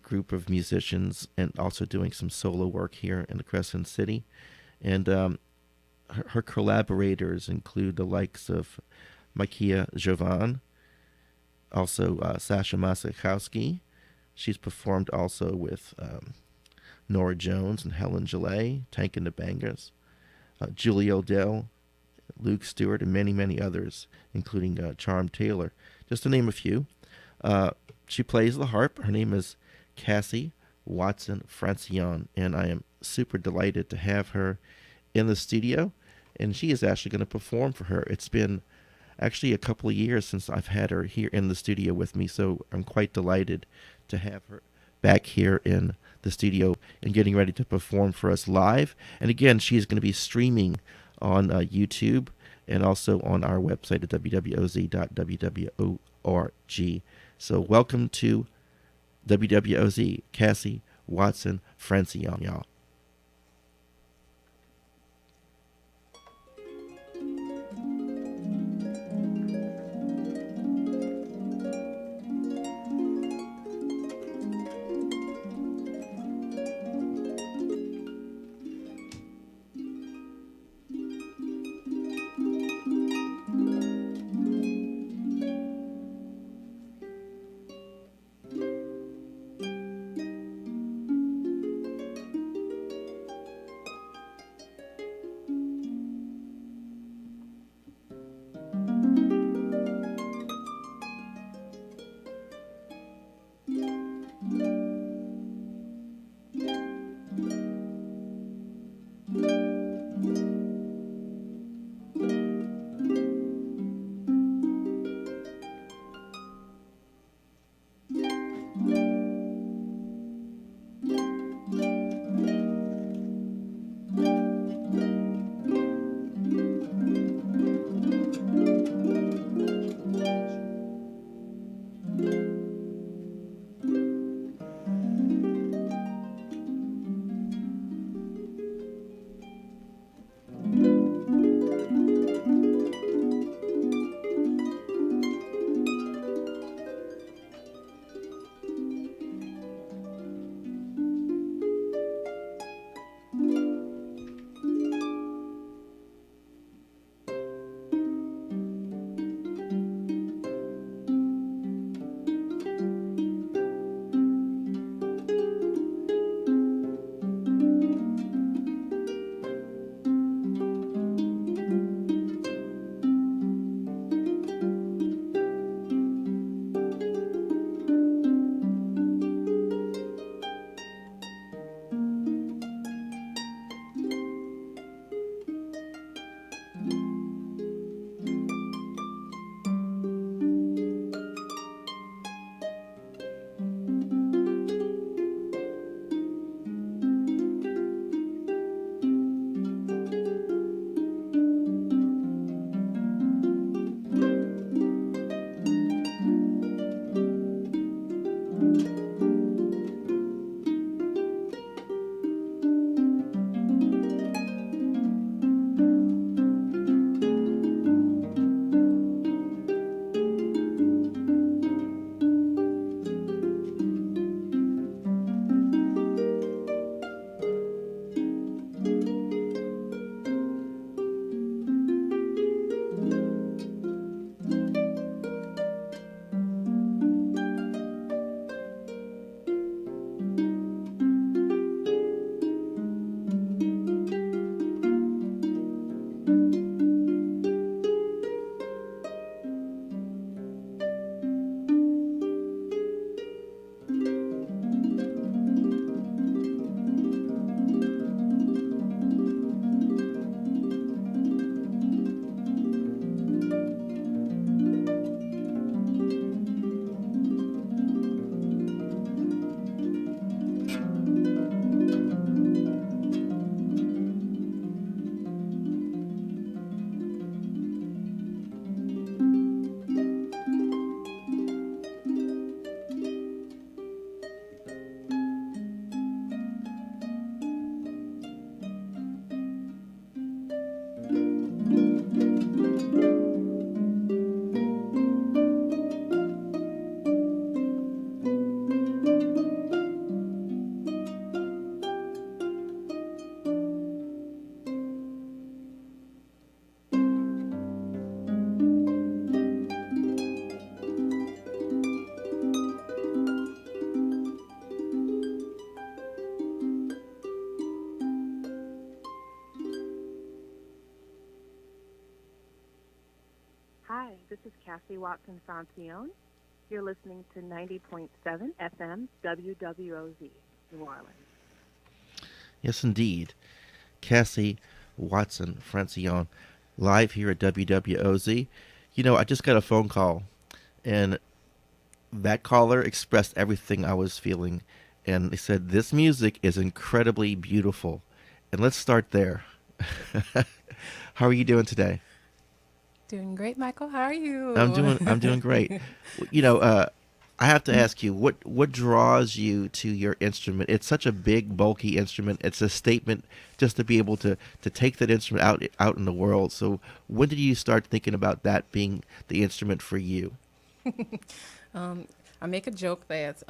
group of musicians and also doing some solo work here in the Crescent City. And her collaborators include the likes of Makia Jovan, also Sasha Masakowski. She's performed also with Nora Jones and Helen Gillet, Tank and the Bangers, Julie Odell, Luke Stewart, and many, many others, including Charm Taylor, just to name a few. She plays the harp. Her name is Cassie Watson Francillon, and I am super delighted to have her in the studio. And she is actually going to perform for her. It's been actually a couple of years since I've had her here in the studio with me, so I'm quite delighted to have her back here in the studio and getting ready to perform for us live. And again, she is going to be streaming on YouTube and also on our website at www.wwoz.org. So welcome to WWOZ, Cassie Watson Francillon, y'all. is Cassie Watson Francillon. You're listening to 90.7 FM WWOZ, New Orleans. Yes, indeed. Cassie Watson Francillon, live here at WWOZ. You know, I just got a phone call, and that caller expressed everything I was feeling. And they said, "This music is incredibly beautiful." And let's start there. How are you doing today? Doing great, Michael. How are I'm you? doing great. You know, I have to ask you, what draws you to your instrument? It's such a big, bulky instrument. It's a statement just to be able to take that instrument out in the world. So, when did you start thinking about that being the instrument for you? um, I make a joke that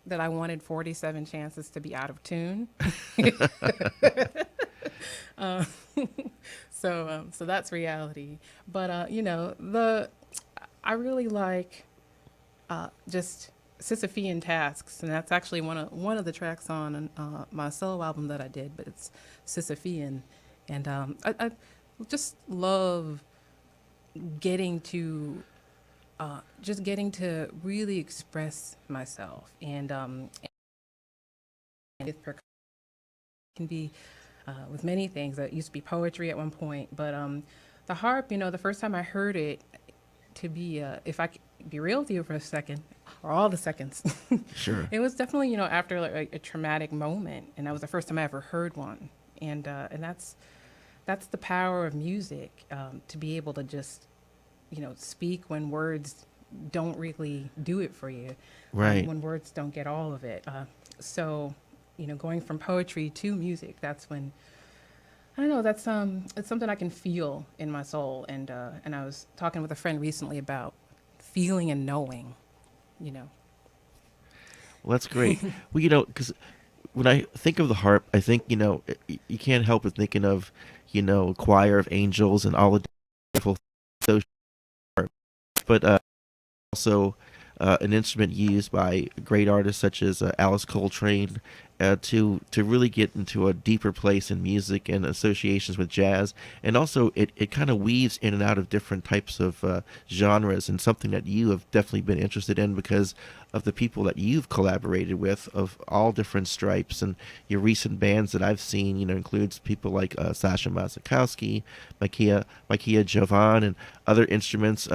I wanted 47 chances to be out of tune. uh, so that's reality. But I really like just Sisyphean tasks, and that's actually one of the tracks on my solo album that I did. But it's Sisyphean, and I just love getting to getting to really express myself, and with percussion can be with many things. It used to be poetry at one point, but the harp, the first time I heard it, to be if I could be real with you for a second, or all the seconds, Sure. it was definitely after like a traumatic moment, and that was the first time I ever heard one, and that's the power of music, to be able to just speak when words don't really do it for you, Right. when words don't get all of it. So, going from poetry to music, that's when I don't know. That's it's something I can feel in my soul, and I was talking with a friend recently about feeling and knowing, you know. Well, that's great. Well, because when I think of the harp, I think you can't help but thinking of a choir of angels and all the beautiful those harp, but also an instrument used by great artists such as Alice Coltrane, to really get into a deeper place in music and associations with jazz, and also it kind of weaves in and out of different types of genres, and something that you have definitely been interested in because of the people that you've collaborated with of all different stripes, and your recent bands that I've seen includes people like Sasha Mazakowski, Makia Jovan, and other instruments,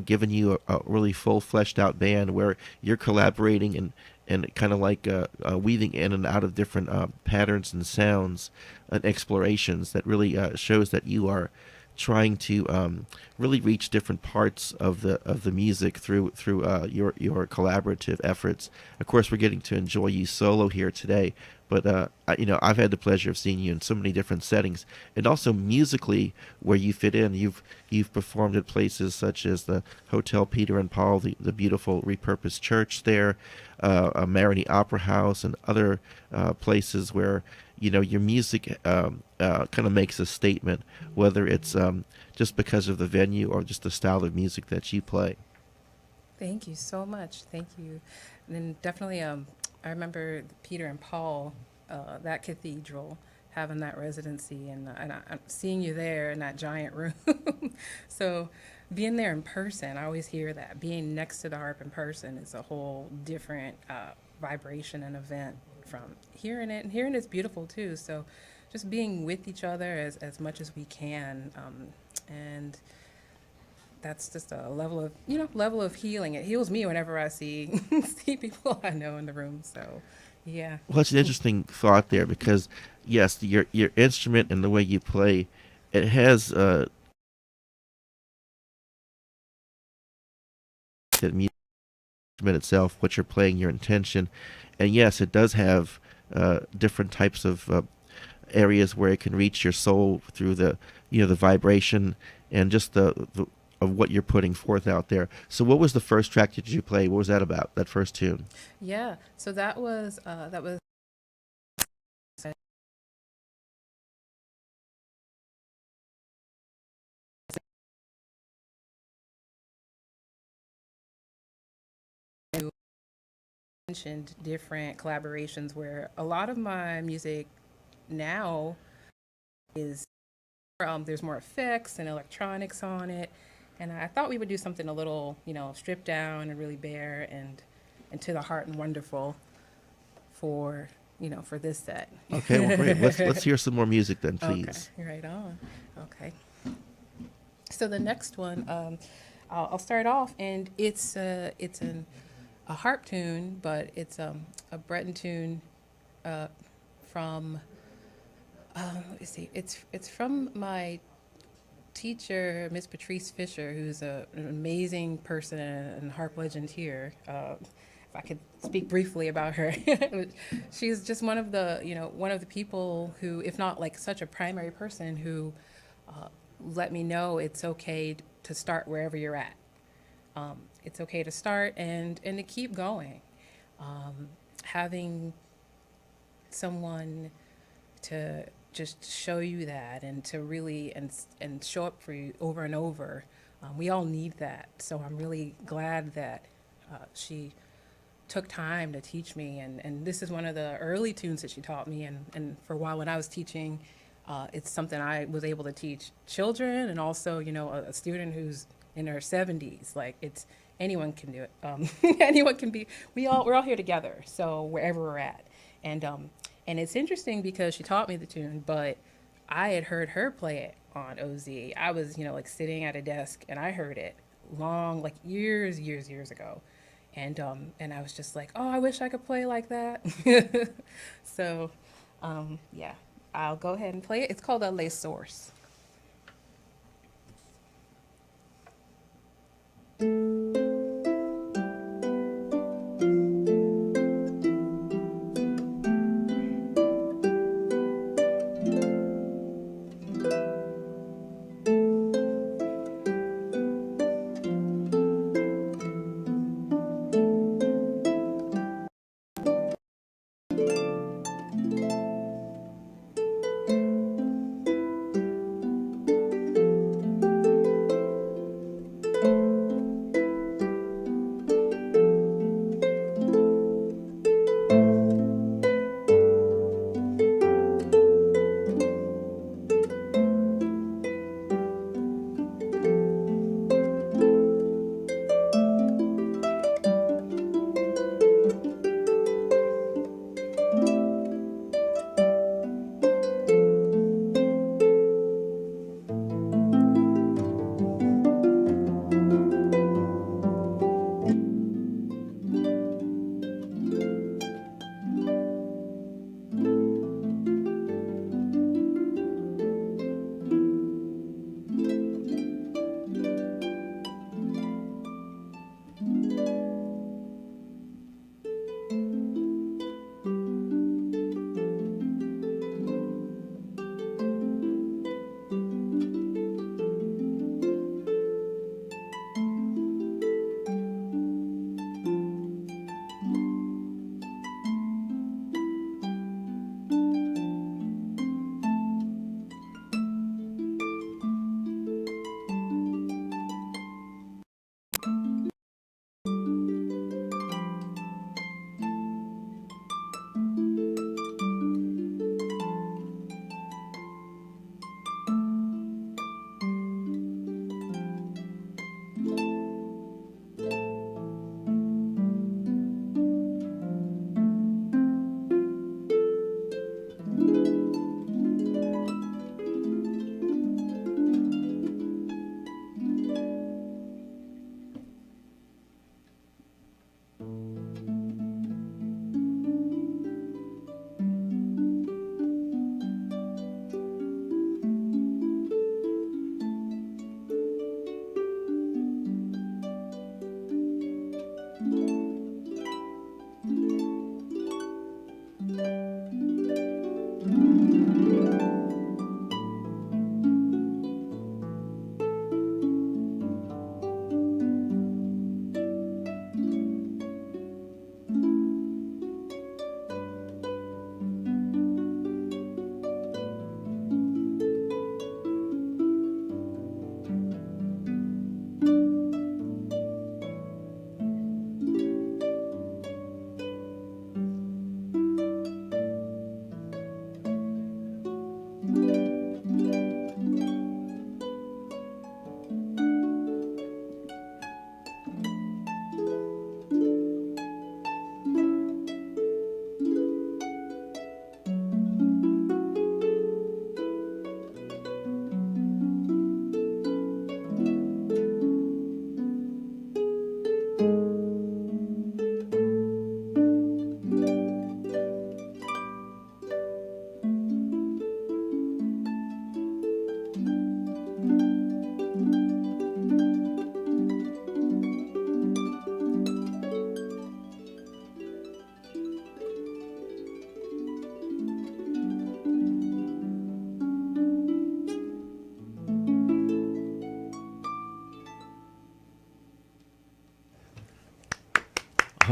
giving you a really full fleshed out band where you're collaborating and kind of like weaving in and out of different patterns and sounds and explorations that really shows that you are trying to really reach different parts of the music through your collaborative efforts. Of course, we're getting to enjoy you solo here today, but I've had the pleasure of seeing you in so many different settings, and also musically where you fit in. You've performed at places such as the Hotel Peter and Paul, the beautiful repurposed church there, Marigny Opera House, and other places where your music kind of makes a statement, whether it's just because of the venue or just the style of music that you play. Thank you so much. Thank you. And then definitely, I remember Peter and Paul, that cathedral, having that residency, I'm seeing you there in that giant room. So being there in person, I always hear that being next to the harp in person is a whole different vibration and event from hearing it. And hearing it's beautiful too. So just being with each other as much as we can, and that's just a level of healing. It heals me whenever I see see people I know in the room. So, yeah. Well, it's an interesting thought there because yes, your instrument and the way you play, it has that music itself, what you're playing, your intention, and yes, it does have different types of areas where it can reach your soul through the vibration and just the of what you're putting forth out there. So, what was the first track that you play? What was that about? That first tune? Yeah. So that was you mentioned different collaborations where a lot of my music now is there's more effects and electronics on it, And I thought we would do something a little, stripped down and really bare and to the heart and wonderful for, for this set. Okay, well, great. Let's hear some more music then, Okay, please. right on. Okay. So the next one, I'll start off, and it's a harp tune, but it's a Breton tune from. Let me see. It's from my teacher, Miss Patrice Fisher, who's an amazing person and harp legend here. If I could speak briefly about her, she's just one of the people who, if not like such a primary person, who let me know it's okay to start wherever you're at. It's okay to start and to keep going. Having someone to just show you that and to really and show up for you over and over. We all need that. So I'm really glad that she took time to teach me. And this is one of the early tunes that she taught me. And for a while when I was teaching, it's something I was able to teach children and also, a student who's in her 70s. Like anyone can do it. Anyone can be, we're all here together. So wherever we're at. And it's interesting because she taught me the tune, but I had heard her play it on OZ. I was, like sitting at a desk and I heard it long, like years ago. And I was just like, oh, I wish I could play like that. So, yeah, I'll go ahead and play it. It's called a Les Sources.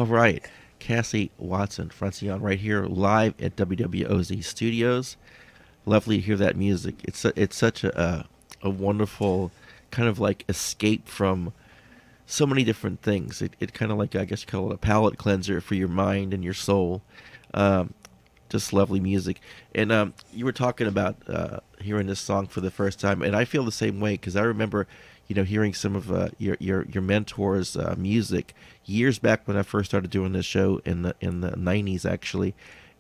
All right. Cassie Watson, Francillon, right here live at WWOZ Studios. Lovely to hear that music. It's such a wonderful kind of like escape from so many different things. It kind of like, I guess you call it a palate cleanser for your mind and your soul. Um, just lovely music. And you were talking about hearing this song for the first time, and I feel the same way because I remember, hearing some of your mentors' music years back when I first started doing this show in the '90s, actually.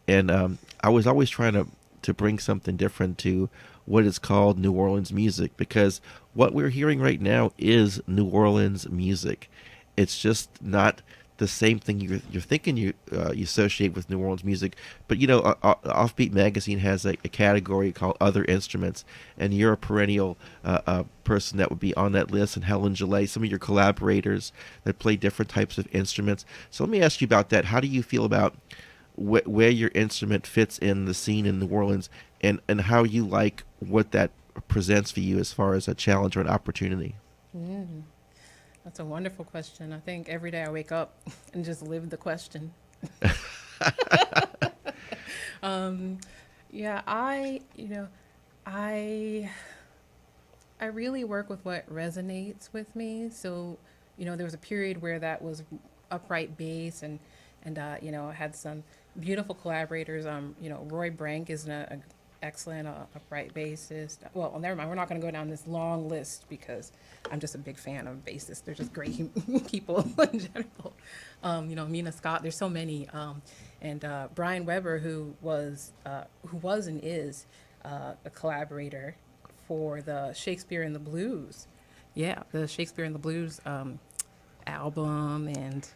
And I was always trying to bring something different to what is called New Orleans music, because what we're hearing right now is New Orleans music. It's just not the same thing you're thinking you associate with New Orleans music. But Offbeat Magazine has a category called Other Instruments, and you're a perennial person that would be on that list. And Helen Gillet, some of your collaborators that play different types of instruments. So let me ask you about that. How do you feel about where your instrument fits in the scene in New Orleans, and how you like what that presents for you as far as a challenge or an opportunity? Mm, that's a wonderful question. I think every day I wake up and just live the question. Yeah, I really work with what resonates with me. So, there was a period where that was upright bass, and I had some beautiful collaborators. Roy Brank is an excellent upright bassist. Well, never mind. We're not going to go down this long list because I'm just a big fan of bassists. They're just great people in general. Mina Scott. There's so many. And Brian Weber, who was and is a collaborator for the Shakespeare in the Blues. Yeah, the Shakespeare in the Blues album and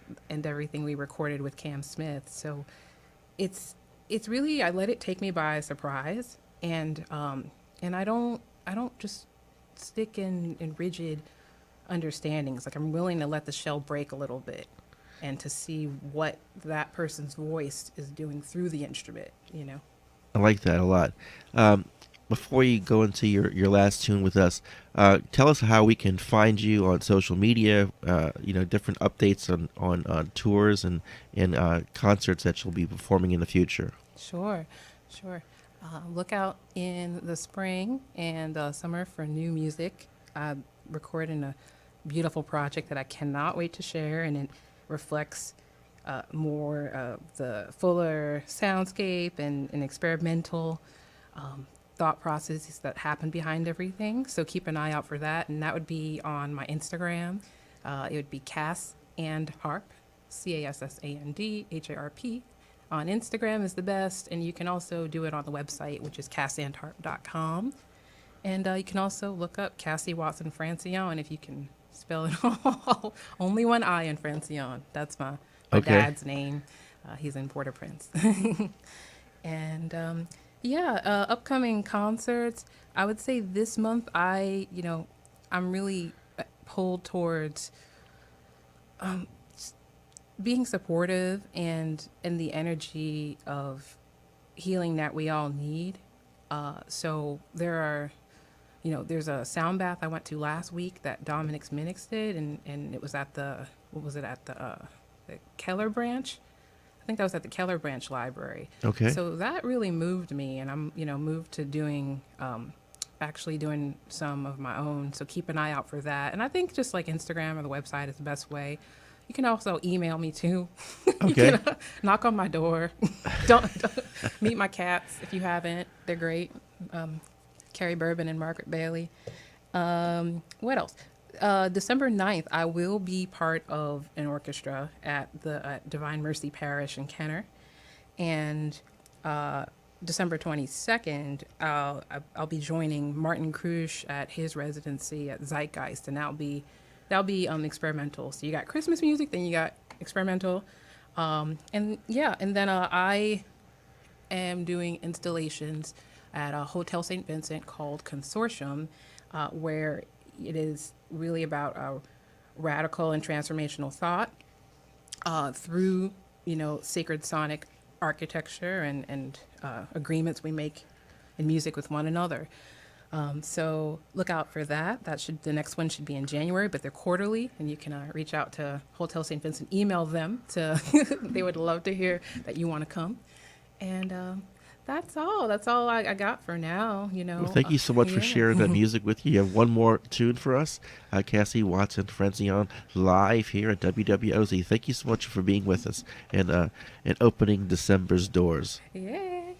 everything we recorded with Cam Smith. So it's really, I let it take me by surprise, and I don't just stick in rigid understandings. Like, I'm willing to let the shell break a little bit and to see what that person's voice is doing through the instrument. I like that a lot. Before you go into your last tune with us, tell us how we can find you on social media, different updates on tours and concerts that you'll be performing in the future. Sure. Look out in the spring and summer for new music. I'm recording a beautiful project that I cannot wait to share, and it reflects more of the fuller soundscape and experimental thought processes that happen behind everything. So keep an eye out for that, and that would be on my Instagram. It would be Cass and Harp, CASSANDHARP. On Instagram is the best, and you can also do it on the website, which is cassandharp.com. And you can also look up Cassie Watson Francillon if you can spell it all. Only one I in Francillon. That's my Okay. dad's name. He's in Port-au-Prince. And upcoming concerts. I would say this month I'm really pulled towards being supportive and the energy of healing that we all need. So there's a sound bath I went to last week that Dominic's Minix did, and it was at the Keller Branch. I think that was at the Keller Branch Library. Okay. So that really moved me, and I'm moved to doing actually doing some of my own. So keep an eye out for that. And I think just like Instagram or the website is the best way. You can also email me too. Okay. You can knock on my door. don't meet my cats if you haven't. They're great. Carrie Bourbon and Margaret Bailey. What else? December 9th, I will be part of an orchestra at the Divine Mercy Parish in Kenner. And December 22nd, I'll be joining Martin Krusch at his residency at Zeitgeist, and that'll be experimental. So you got Christmas music, then you got experimental, and then I am doing installations at a Hotel St. Vincent called Consortium, where it is really about radical and transformational thought through sacred sonic architecture and agreements we make in music with one another. So look out for that. The next one should be in January, but they're quarterly, and you can reach out to Hotel St. Vincent, email them to. They would love to hear that you want to come, and that's all. That's all I got for now. Well, thank you so much for Yeah. sharing that music with you. You have one more tune for us, Cassie Watson Francillon, live here at WWOZ. Thank you so much for being with us and opening December's doors. Yay.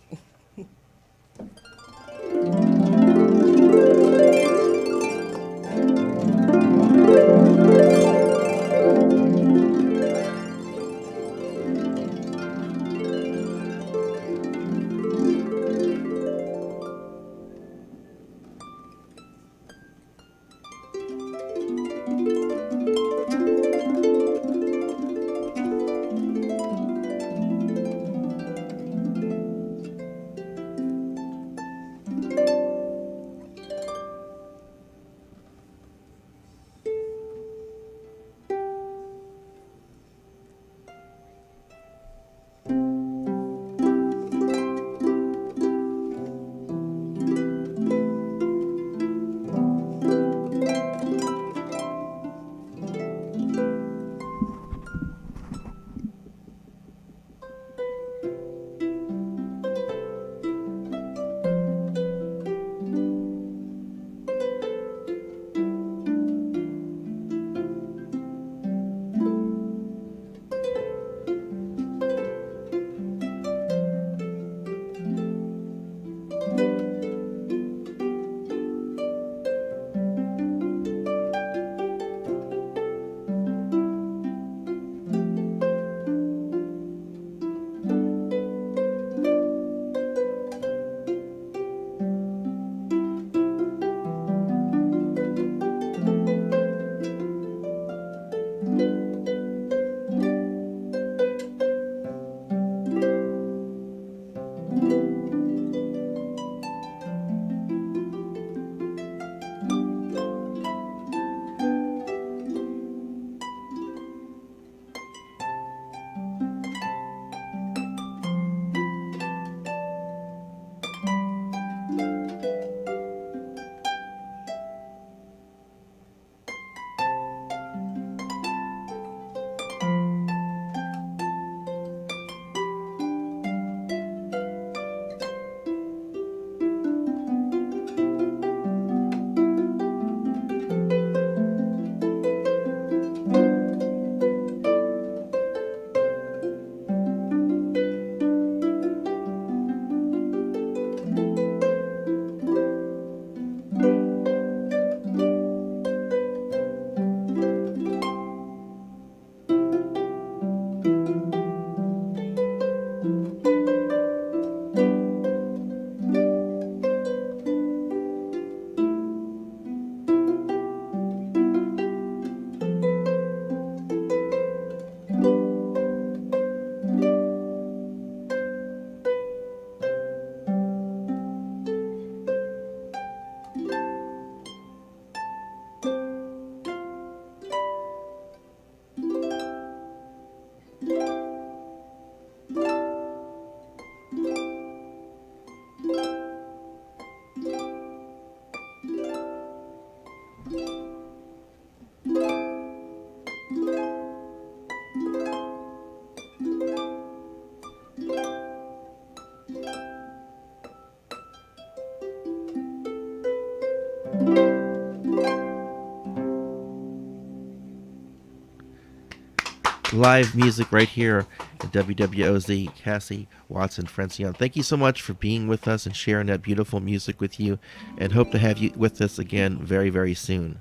Live music right here at WWOZ. Cassie Watson Francillon, thank you so much for being with us and sharing that beautiful music with you, and hope to have you with us again very, very soon.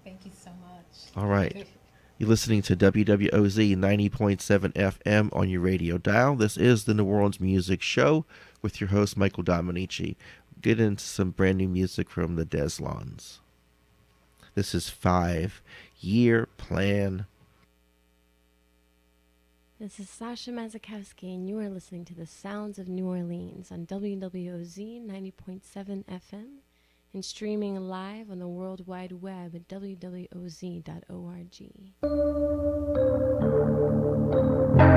Thank you so much. All right. You're listening to WWOZ 90.7 FM on your radio dial. This is the New Orleans Music Show with your host, Michael Dominici. Get into some brand new music from the Deslons. This is 5-Year Plan. This is Sasha Mazakowski, and you are listening to the Sounds of New Orleans on WWOZ 90.7 FM and streaming live on the World Wide Web at WWOZ.org.